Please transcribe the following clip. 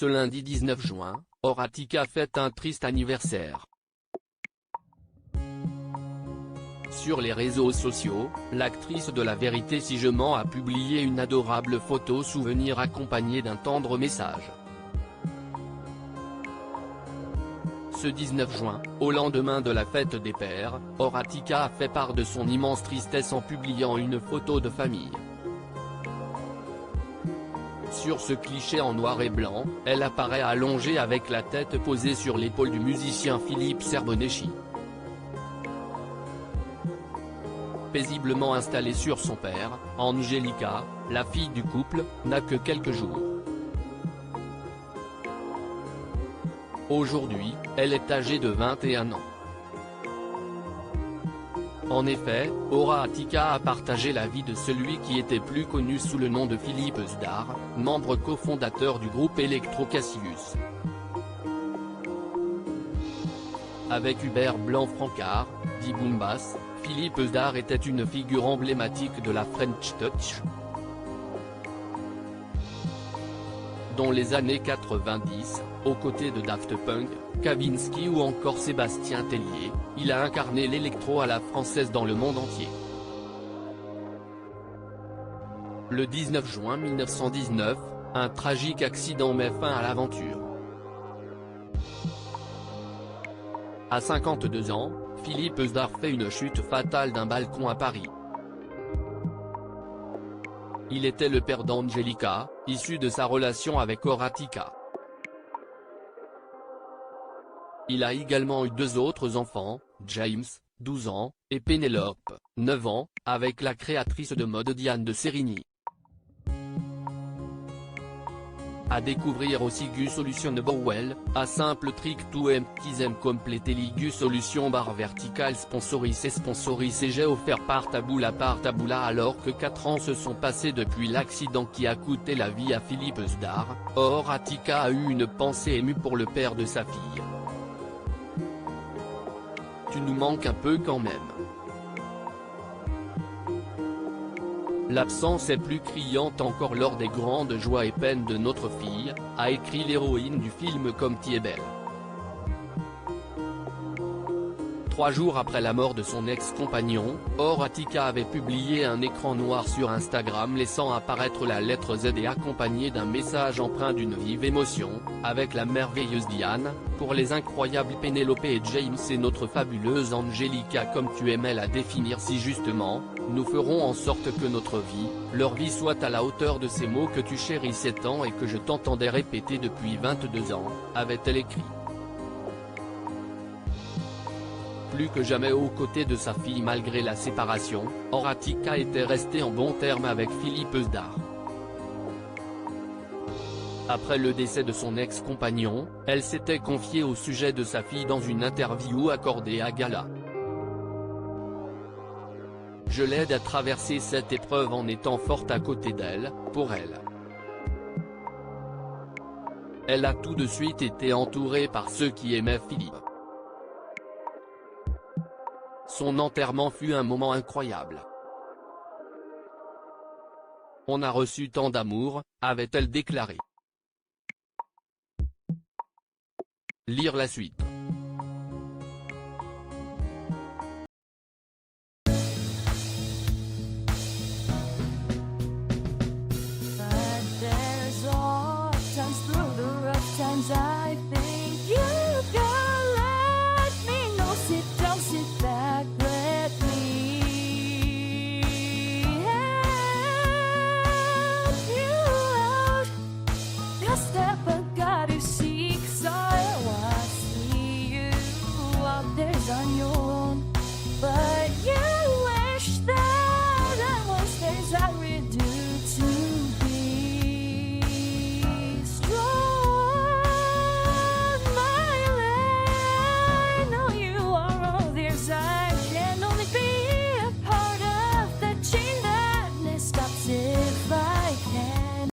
Ce lundi 19 juin, Horatica fête un triste anniversaire. Sur les réseaux sociaux, l'actrice de La Vérité Si Je mens a publié une adorable photo souvenir accompagnée d'un tendre message. Ce 19 juin, au lendemain de la fête des pères, Horatica a fait part de son immense tristesse en publiant une photo de famille. Sur ce cliché en noir et blanc, elle apparaît allongée avec la tête posée sur l'épaule du musicien Philippe Serbonecchi. Paisiblement installée sur son père, Angelica, la fille du couple, n'a que quelques jours. Aujourd'hui, elle est âgée de 21 ans. En effet, Horatica a partagé la vie de celui qui était plus connu sous le nom de Philippe Zdar, membre cofondateur du groupe Electro Cassius. Avec Hubert Blanc-Francard, dit Boombas, Philippe Zdar était une figure emblématique de la French Touch. Dans les années 90, aux côtés de Daft Punk, Kavinsky ou encore Sébastien Tellier, il a incarné l'électro à la française dans le monde entier. Le 19 juin 1919, un tragique accident met fin à l'aventure. À 52 ans, Philippe Zdar fait une chute fatale d'un balcon à Paris. Il était le père d'Angelica, issu de sa relation avec Horatica. Il a également eu deux autres enfants, James, 12 ans, et Pénélope, 9 ans, avec la créatrice de mode Diane de Sérigny. À découvrir aussi Gu Solution de Bowell, a simple trick to empties compléter Gu Solution barre verticale sponsorisé j'ai offert par Taboula alors que 4 ans se sont passés depuis l'accident qui a coûté la vie à Philippe Zdar, Horatica a eu une pensée émue pour le père de sa fille. Tu nous manques un peu quand même. L'absence est plus criante encore lors des grandes joies et peines de notre fille, a écrit l'héroïne du film Comme t'y es belle. 3 jours après la mort de son ex-compagnon, Horatica avait publié un écran noir sur Instagram laissant apparaître la lettre Z et accompagné d'un message empreint d'une vive émotion, avec la merveilleuse Diane, pour les incroyables Pénélope et James et notre fabuleuse Angelica comme tu aimais la définir si justement, nous ferons en sorte que notre vie, leur vie soit à la hauteur de ces mots que tu chérissais tant et que je t'entendais répéter depuis 22 ans, avait-elle écrit. Plus que jamais aux côtés de sa fille malgré la séparation, Horatica était restée en bons termes avec Philippe Zdar. Après le décès de son ex-compagnon, elle s'était confiée au sujet de sa fille dans une interview accordée à Gala. Je l'aide à traverser cette épreuve en étant forte à côté d'elle, pour elle. Elle a tout de suite été entourée par ceux qui aimaient Philippe. Son enterrement fut un moment incroyable. On a reçu tant d'amour, avait-elle déclaré. Lire la suite.